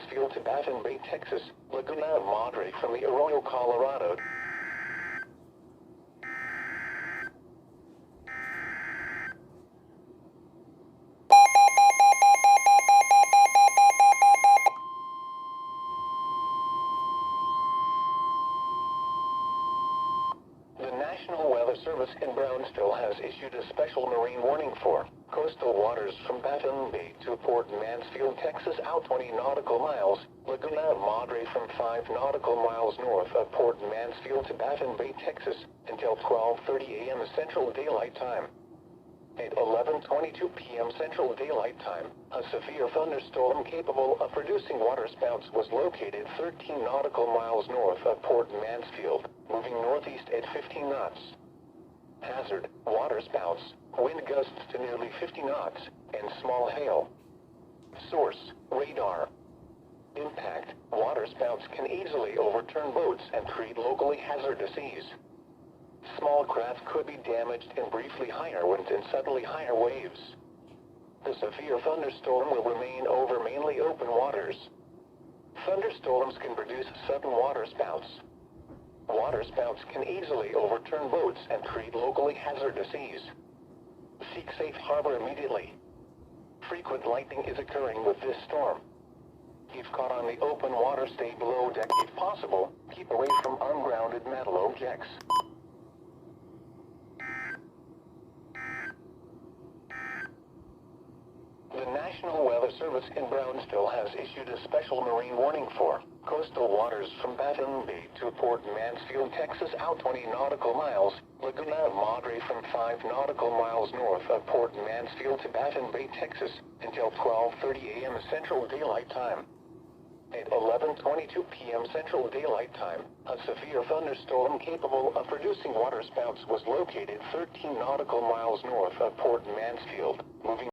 Mansfield to Baffin Bay, Texas, Laguna, Madre from the Arroyo, Colorado. The National Weather Service in Brownsville has issued a special marine warning for coastal waters from Baffin Bay to Port Mansfield, Texas, out 20 nautical miles, Laguna, Madre from 5 nautical miles north of Port Mansfield to Baffin Bay, Texas, until 12:30 a.m. Central Daylight Time. At 11:22 p.m. Central Daylight Time, a severe thunderstorm capable of producing waterspouts was located 13 nautical miles north of Port Mansfield, moving northeast at 15 knots. Hazard, waterspouts, wind gusts to nearly 50 knots, and small hail. Source, radar. Impact, waterspouts can easily overturn boats and create locally hazardous seas. Small craft could be damaged in briefly higher winds and suddenly higher waves. The severe thunderstorm will remain over mainly open waters. Thunderstorms can produce sudden waterspouts. Waterspouts can easily overturn boats and create locally hazardous seas. Seek safe harbor immediately. Frequent lightning is occurring with this storm. If caught on the open water, stay below deck if possible. Keep away from ungrounded metal objects. The National Weather Service in Brownsville has issued a special marine warning for coastal waters from Baffin Bay to Port Mansfield, Texas, out 20 nautical miles, Laguna, Madre from 5 nautical miles north of Port Mansfield to Baffin Bay, Texas, until 12:30 a.m. Central Daylight Time. At 11:22 p.m. Central Daylight Time, a severe thunderstorm capable of producing waterspouts was located 13 nautical miles north of Port Mansfield, moving